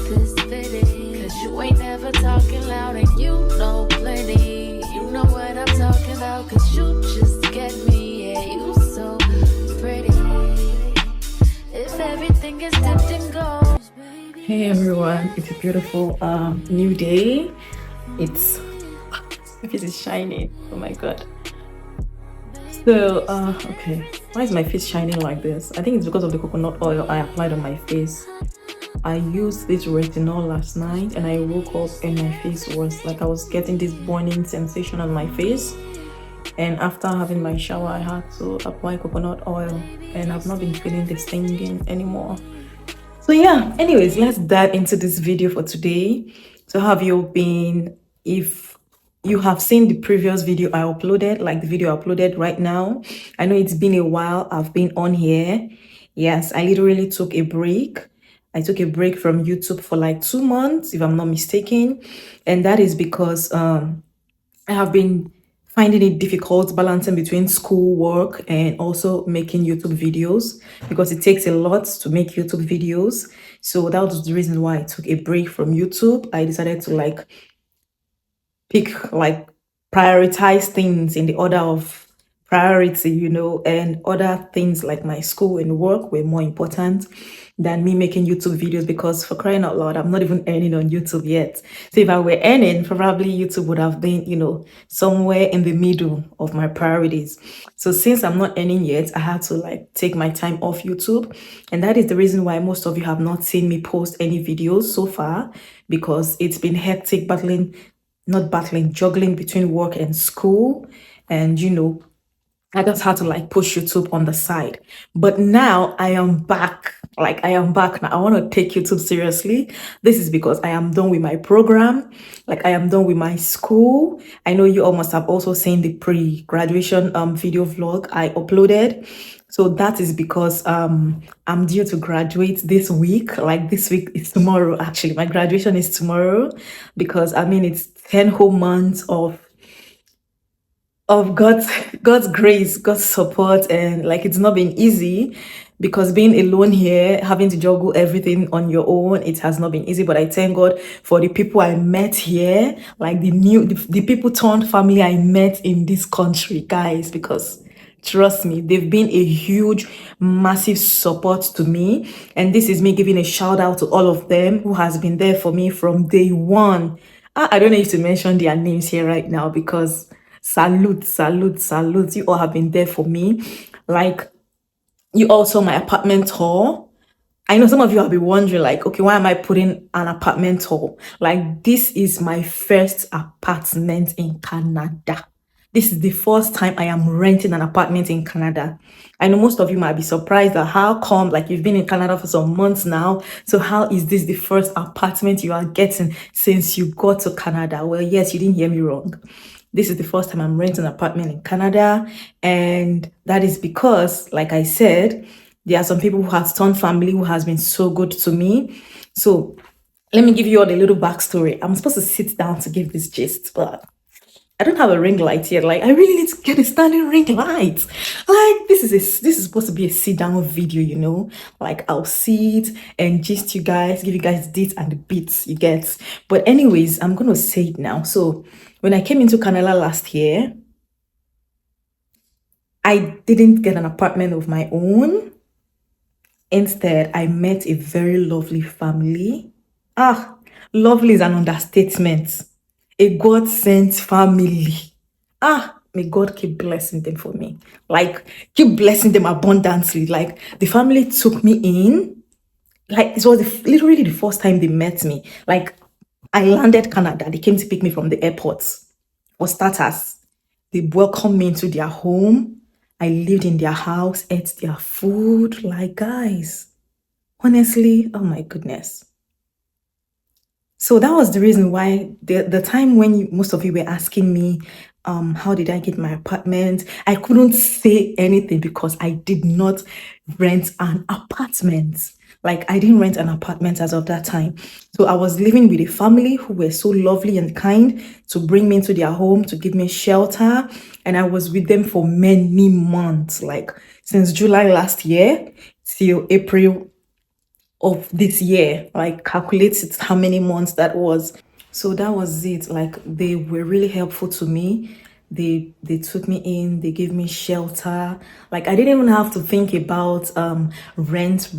this fitting. Cause you ain't never talking loud and you know plenty. You know what I'm talking about, cause you just get me. Yeah, you so pretty. If everything is dipped in gold. Hey everyone, it's a beautiful new day. It's my face is shining. Oh my god. So okay, why is my face shining like this? I think it's because of the coconut oil I applied on my face. I used this retinol last night and I woke up and my face was like I was getting this burning sensation on my face. And after having my shower, I had to apply coconut oil and I've not been feeling the stinging anymore. So yeah, anyways, let's dive into this video for today. So how have you been? If you have seen the previous video I uploaded, like the video I uploaded right now, I know it's been a while I've been on here. Yes, I literally took a break. I took a break from YouTube for like 2 months, if I'm not mistaken. And that is because I have been finding it difficult balancing between school work and also making YouTube videos because it takes a lot to make YouTube videos. So that was the reason why I took a break from YouTube. I decided to prioritize things in the order of priority, and other things like my school and work were more important than me making YouTube videos, because for crying out loud, I'm not even earning on YouTube yet. So if I were earning, probably YouTube would have been, somewhere in the middle of my priorities. So since I'm not earning yet, I had to take my time off YouTube. And that is the reason why most of you have not seen me post any videos so far, because it's been hectic juggling between work and school. And I just had to push YouTube on the side. But now I am back. I am back now. I want to take YouTube seriously. This is because I am done with my program. I am done with my school. I know you all must have also seen the pre-graduation video vlog I uploaded. So that is because I'm due to graduate this week. This week is tomorrow, actually. My graduation is tomorrow, because it's 10 whole months of God's grace, God's support, and it's not been easy, because being alone here, having to juggle everything on your own, it has not been easy. But I thank God for the people I met here, the people turned family I met in this country, guys, because trust me, they've been a huge, massive support to me. And this is me giving a shout out to all of them who has been there for me from day one. I don't need to mention their names here right now, because salute. You all have been there for me. You also my apartment tour. I know some of you have been wondering, okay, why am I putting an apartment tour? This is my first apartment in Canada. This is the first time I am renting an apartment in Canada. I know most of you might be surprised at how come, you've been in Canada for some months now. So how is this the first apartment you are getting since you got to Canada? Well, yes, you didn't hear me wrong. This is the first time I'm renting an apartment in Canada. And that is because, like I said, there are some people who have turned family who has been so good to me. So let me give you all a little backstory. I'm supposed to sit down to give this gist, but I don't have a ring light yet. I really need to get a standing ring light. This is supposed to be a sit down video, I'll sit and gist you guys, give you guys the deets and the beats, you get. But anyways, I'm gonna say it now. So when I came into Canada last year, I didn't get an apartment of my own. Instead, I met a very lovely family. Lovely is an understatement. A God-sent family. May God keep blessing them for me. Keep blessing them abundantly. The family took me in. It was literally the first time they met me. I landed Canada. They came to pick me from the airport. For starters, they welcomed me into their home. I lived in their house, ate their food. Guys, honestly, oh my goodness. So that was the reason why the time when most of you were asking me, how did I get my apartment? I couldn't say anything because I did not rent an apartment. I didn't rent an apartment as of that time. So I was living with a family who were so lovely and kind to bring me into their home, to give me shelter. And I was with them for many months, since July last year till April of this year. Like calculate it how many months that was. So that was it. Like they were really helpful to me. They took me in, they gave me shelter. Like I didn't even have to think about rent.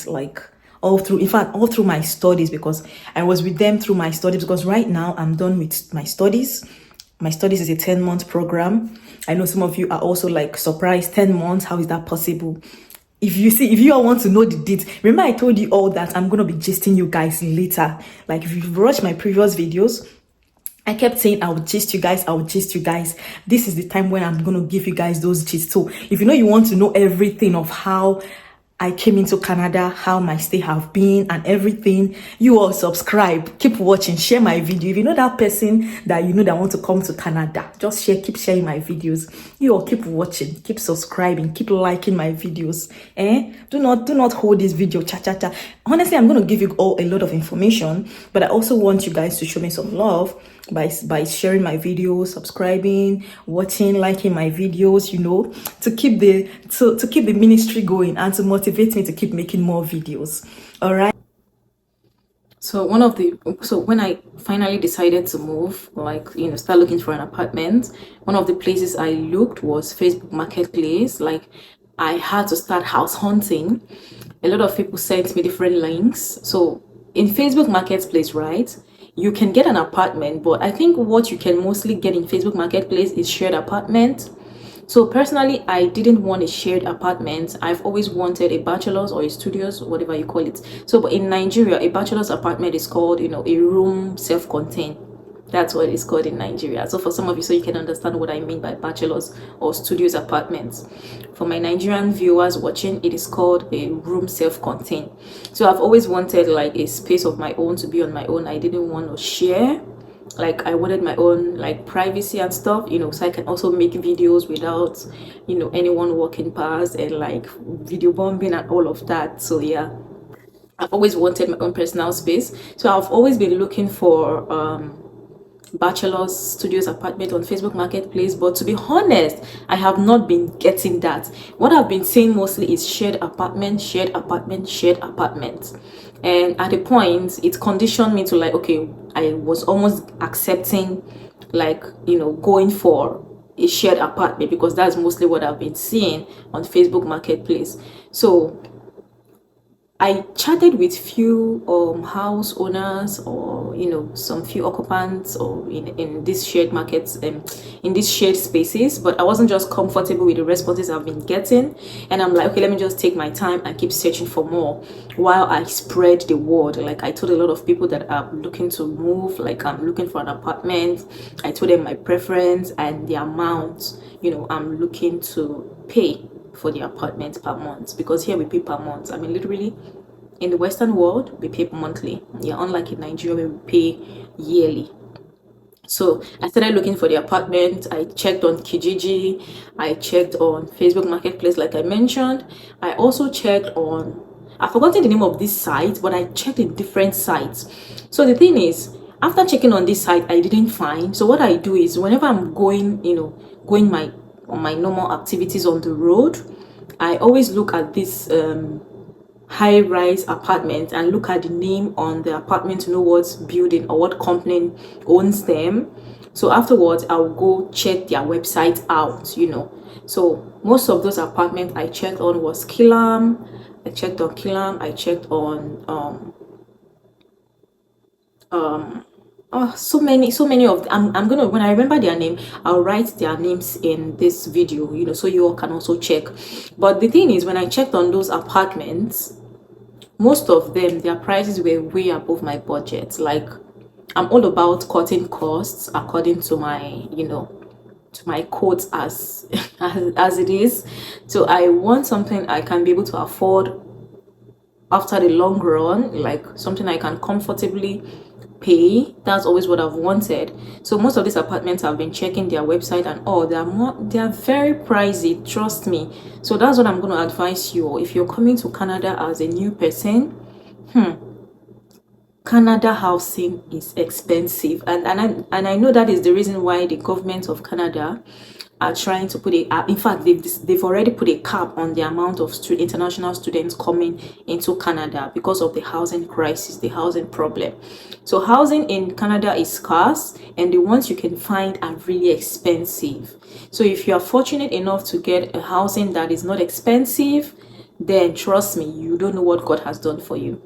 Like all through, in fact, all through my studies, because I was with them through my studies, because right now I'm done with my studies. My studies is a 10-month program. I know some of you are also like surprised, 10 months, how is that possible? If you all want to know the date, remember I told you all that I'm gonna be gisting you guys later. Like if you've watched my previous videos, I kept saying I would gist you guys, This is the time when I'm gonna give you guys those gists. So if you know you want to know everything of how I came into Canada, how my stay have been and everything, you all subscribe, keep watching, share my video. If you know that person that you know that want to come to Canada, just keep sharing my videos. You all keep watching, keep subscribing, keep liking my videos. Do not hold this video cha. Honestly, I'm going to give you all a lot of information, but I also want you guys to show me some love by sharing my videos, subscribing, watching, liking my videos, to keep the ministry going and to motivate me to keep making more videos. All right. So when I finally decided to move, start looking for an apartment, one of the places I looked was Facebook Marketplace. Like I had to start house hunting. A lot of people sent me different links. So in Facebook Marketplace, right, you can get an apartment, but I think what you can mostly get in Facebook Marketplace is shared apartment. So personally, I didn't want a shared apartment. I've always wanted a bachelor's or a studios, whatever you call it. So but in Nigeria, a bachelor's apartment is called, a room self-contained. That's what it's called in Nigeria. So for some of you, so you can understand what I mean by bachelor's or studios apartments. For my Nigerian viewers watching, it is called a room self-contained. So I've always wanted like a space of my own, to be on my own. I didn't want to share. Like I wanted my own like privacy and stuff, so I can also make videos without, anyone walking past and like video bombing and all of that. So yeah, I've always wanted my own personal space. So I've always been looking for bachelor's studios apartment on Facebook Marketplace, but to be honest, I have not been getting that. What I've been seeing mostly is shared apartment. And at a point it conditioned me to like, okay, I was almost accepting like, going for a shared apartment because that's mostly what I've been seeing on Facebook Marketplace. So I chatted with few house owners or some few occupants or in these shared markets in these shared spaces, but I wasn't just comfortable with the responses I've been getting, and I'm like, okay, let me just take my time and keep searching for more while I spread the word. Like I told a lot of people that I'm looking to move, like I'm looking for an apartment. I told them my preference and the amount I'm looking to pay for the apartment per month, because here we pay per month. I mean, literally in the Western world we pay monthly, yeah, unlike in Nigeria where we pay yearly. So I started looking for the apartment. I checked on Kijiji, I checked on Facebook Marketplace like I mentioned. I also checked on, I've forgotten the name of this site, but I checked in different sites. So the thing is, after checking on this site I didn't find. So what I do is whenever I'm going on my normal activities on the road, I always look at this high-rise apartment and look at the name on the apartment to know what building or what company owns them. So afterwards I'll go check their website out. So most of those apartments I checked on was Kilam. I checked on Kilam. I checked on so many of them. I'm gonna, when I remember their name, I'll write their names in this video, so you all can also check. But the thing is, when I checked on those apartments, most of them, their prices were way above my budget. Like I'm all about cutting costs according to my to my quotes as as it is. So I want something I can be able to afford after the long run, like something I can comfortably pay. That's always what I've wanted. So most of these apartments, I've been checking their website and all, they're very pricey, trust me. So that's what I'm going to advise you. If you're coming to Canada as a new person, Canada housing is expensive, and I know that is the reason why the government of Canada are trying to put in fact, they've already put a cap on the amount of international students coming into Canada because of the housing crisis, the housing problem. So housing in Canada is scarce, and the ones you can find are really expensive. So if you are fortunate enough to get a housing that is not expensive, then trust me, you don't know what God has done for you.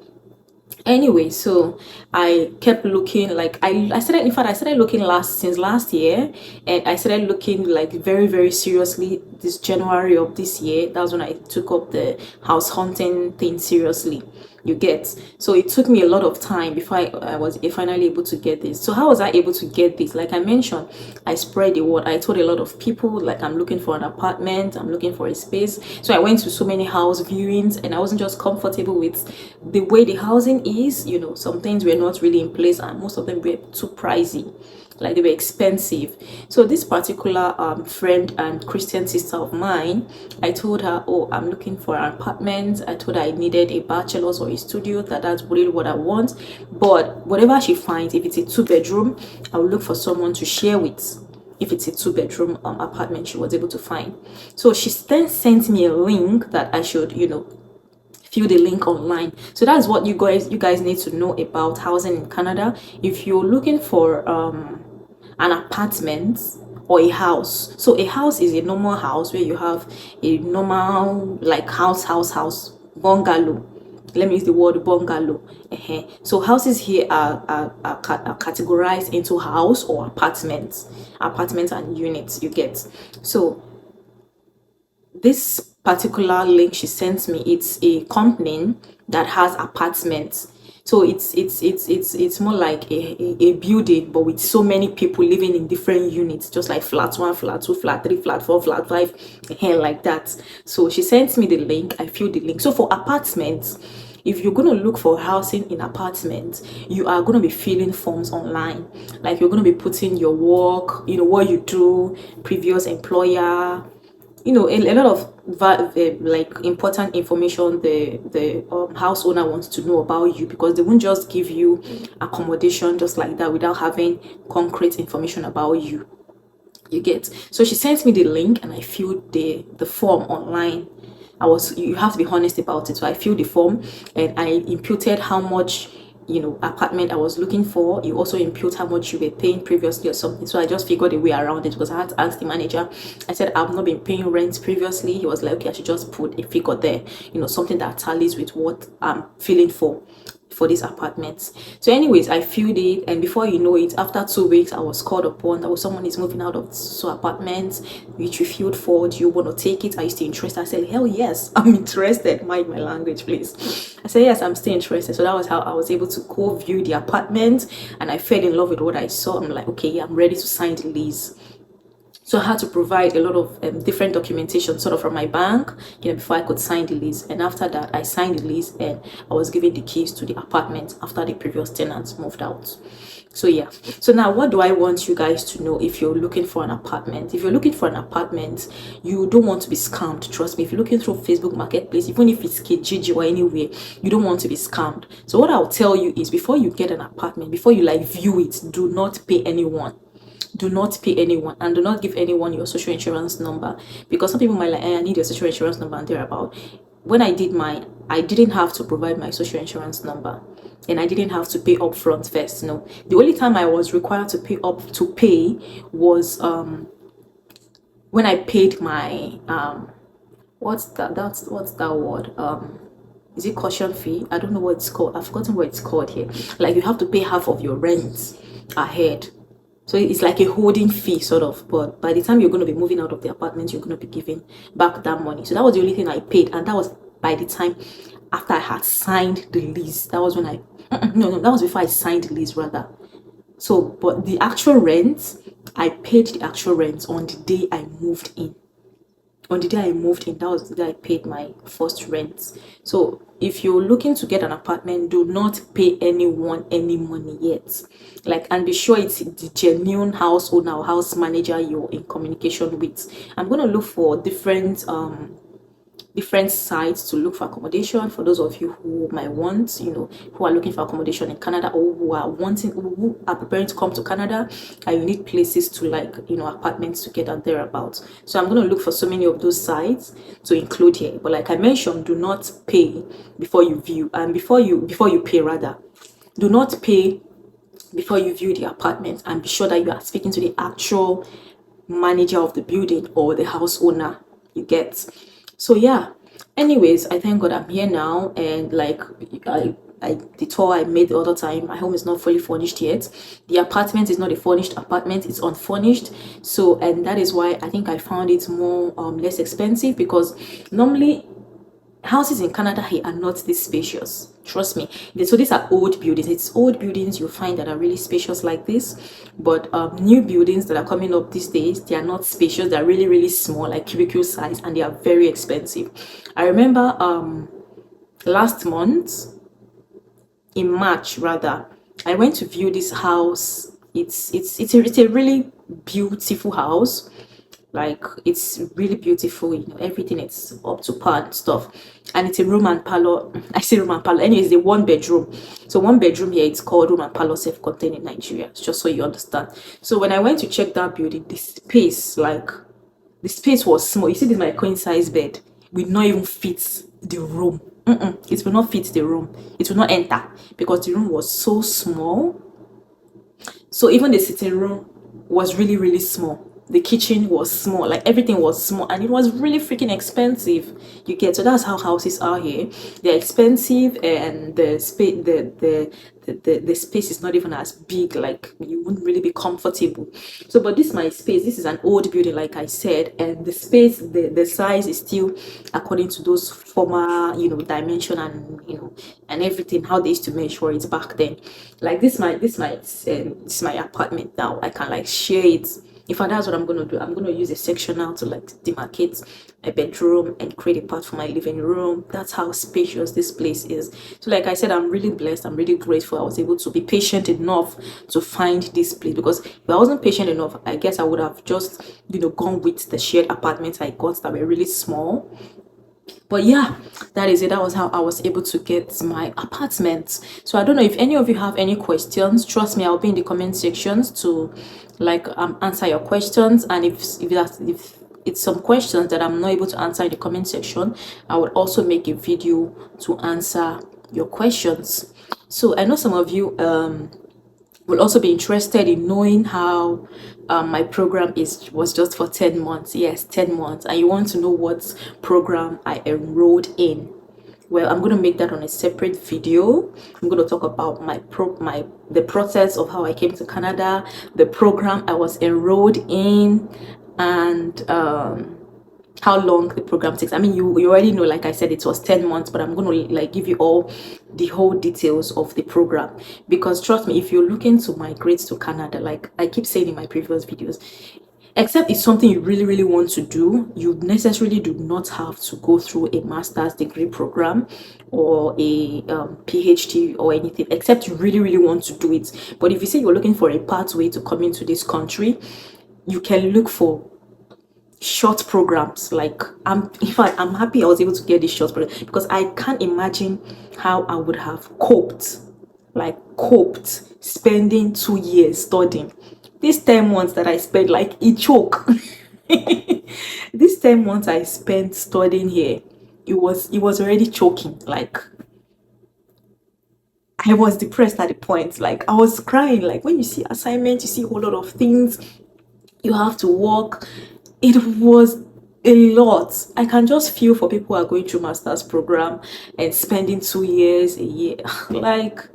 Anyway, so I kept looking, like I started, in fact I started looking since last year, and I started looking like very seriously this January of this year. That's when I took up the house hunting thing seriously, you get. So it took me a lot of time before I was finally able to get this. So how was I able to get this? Like I mentioned, I spread the word. I told a lot of people, like, I'm looking for an apartment, I'm looking for a space. So I went to so many house viewings, and I wasn't just comfortable with the way the housing is. You know, some things were not really in place, and most of them were too pricey, like they were expensive. So this particular friend and Christian sister of mine, I told her, oh, I'm looking for an apartment. I told her I needed a bachelor's or a studio, that's really what I want. But whatever she finds, if it's a 2-bedroom, I'll look for someone to share with. If it's a 2-bedroom apartment she was able to find. So she then sent me a link that I should, you know, fill the link online. So that's what you guys need to know about housing in Canada. If you're looking for an apartment or a house, so a house is a normal house where you have a normal, like, house bungalow. Let me use the word bungalow. So houses here are categorized into house or apartments and units, you get. So this particular link she sent me, it's a company that has apartments. So it's more like a building, but with so many people living in different units, just like flat 1, flat 2, flat 3, flat 4, flat 5, like that. So she sent me the link. I filled the link. So for apartments, if you're going to look for housing in apartments, you are going to be filling forms online. Like, you're going to be putting your work, you know, what you do, previous employer, you know, a lot of like important information the house owner wants to know about you, because they won't just give you accommodation just like that without having concrete information about you, you get. So she sent me the link, and I filled the form online. You have to be honest about it. So I filled the form, and I imputed how much, you know, apartment I was looking for. You also impute how much you were paying previously or something. So I just figured a way around it, because I had to ask the manager. I said, I've not been paying rent previously. He was like, okay, I should just put a figure there, you know, something that tallies with what I'm feeling for these apartments. So anyways, I filled it, and before you know it, after 2 weeks, I was called upon that someone is moving out of so apartments which you filled for. Do you want to take it? Are you still interested? I said, hell yes, I'm interested. Mind my language, please. I said, yes, I'm still interested. So that was how I was able to go view the apartment, and I fell in love with what I saw. I'm like, okay, I'm ready to sign the lease. So I had to provide a lot of different documentation sort of from my bank, you know, before I could sign the lease. And after that, I signed the lease, and I was given the keys to the apartment after the previous tenants moved out. So yeah. So now, what do I want you guys to know if you're looking for an apartment? If you're looking for an apartment, you don't want to be scammed. Trust me, if you're looking through Facebook Marketplace, even if it's Kijiji or anywhere, you don't want to be scammed. So what I'll tell you is, before you get an apartment, before you like view it, do not pay anyone. Do not pay anyone, and do not give anyone your social insurance number, because some people might like, I need your social insurance number, and thereabout. When I did mine, I didn't have to provide my social insurance number, and I didn't have to pay upfront first. No, the only time I was required to pay was when I paid my what's that word, is it caution fee? I don't know what it's called. I've forgotten what it's called here. Like, you have to pay half of your rent ahead. So it's like a holding fee sort of, but by the time you're going to be moving out of the apartment, you're going to be giving back that money. So that was the only thing I paid, and that was by the time after I had signed the lease. That was when no, that was before I signed the lease rather. So, but the actual rent, I paid the actual rent on the day I moved in. On the day I moved in, that was the day I paid my first rent. So if you're looking to get an apartment, do not pay anyone any money yet. Like, and be sure it's the genuine house owner or house manager you're in communication with. I'm going to look for different different sites to look for accommodation. For those of you who might want, who are looking for accommodation in Canada, or who are preparing to come to Canada, and you need places to, like, apartments to get and thereabouts. So I'm going to look for so many of those sites to include here. But like I mentioned, do not pay before you view, and before you pay, rather, do not pay before you view the apartment, and be sure that you are speaking to the actual manager of the building or the house owner, you get. So yeah, anyways, I thank God I'm here now, and like the tour I made the other time, my home is not fully furnished yet. The apartment is not a furnished apartment, it's unfurnished. So, and that is why I think I found it more less expensive, because normally houses in Canada here are not this spacious, trust me. So these are old buildings. It's old buildings you find that are really spacious like this, but new buildings that are coming up these days, they are not spacious. They're really, really small, like cubicle size, and they are very expensive. I remember last month, in March rather, I went to view this house. It's a really beautiful house. Like, it's really beautiful, everything is up to par and stuff, and it's a room and parlor. I say room and parlor, anyways, the 1 bedroom. So 1 bedroom here, it's called room and parlor, self-contained in Nigeria, just so you understand. So when I went to check that building, the space was small. You see, this is my queen size bed, will not even fit the room. It will not fit the room, it will not enter, because the room was so small. So even the sitting room was really, really small. The kitchen was small, like everything was small, and it was really freaking expensive, you get. So that's how houses are here. They're expensive, and the space the space is not even as big, like you wouldn't really be comfortable. So, but this is my space. This is an old building, like I said, and the space, the size is still according to those former dimension, and and everything, how they used to measure it back then. Like this is my apartment now. I can like share it. In fact, that's what I'm going to do. I'm going to use a section now to like demarcate my bedroom and create a part for my living room. That's how spacious this place is. So like I said, I'm really blessed. I'm really grateful I was able to be patient enough to find this place, because if I wasn't patient enough, I guess I would have just gone with the shared apartments I got that were really small. But yeah, that is it. That was how I was able to get my apartment. So I don't know if any of you have any questions. Trust me, I'll be in the comment sections to like answer your questions. And if it's some questions that I'm not able to answer in the comment section, I would also make a video to answer your questions. So I know some of you will also be interested in knowing how my program was just for 10 months. Yes, 10 months. And you want to know what program I enrolled in. Well, I'm going to make that on a separate video. I'm going to talk about the process of how I came to Canada, the program I was enrolled in, and how long the program takes. I mean, you already know, like I said, it was 10 months, but I'm going to like give you all the whole details of the program, because trust me, if you're looking to migrate to Canada, like I keep saying in my previous videos, except it's something you really, really want to do, you necessarily do not have to go through a master's degree program or a PhD or anything, except you really, really want to do it. But if you say you're looking for a pathway to come into this country, you can look for short programs. Like in fact, I'm happy I was able to get this short program, because I can't imagine how I would have coped spending 2 years studying. These 10 months that I spent, like, it choke. These 10 months I spent studying here, it was already choking. Like, I was depressed at the point. Like, I was crying. Like, when you see assignments, you see a whole lot of things you have to work. It was a lot. I can just feel for people who are going through master's program and spending 2 years, a year. Like,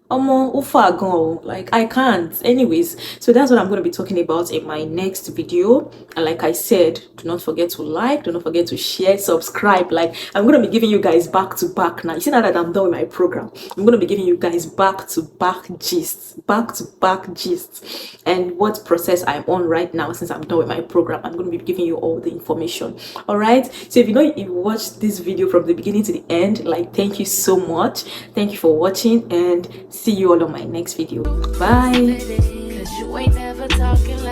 like I can't. Anyways, so that's what I'm going to be talking about in my next video. And like I said, do not forget to like, do not forget to share, subscribe. Like, I'm going to be giving you guys back to back now. You see, now that I'm done with my program, I'm going to be giving you guys back to back gists, and what process I'm on right now. Since I'm done with my program, I'm going to be giving you all the information. All right, so if you watched this video from the beginning to the end, like, thank you so much. Thank you for watching, and see you all on my next video. Bye. Cause you ain't never talking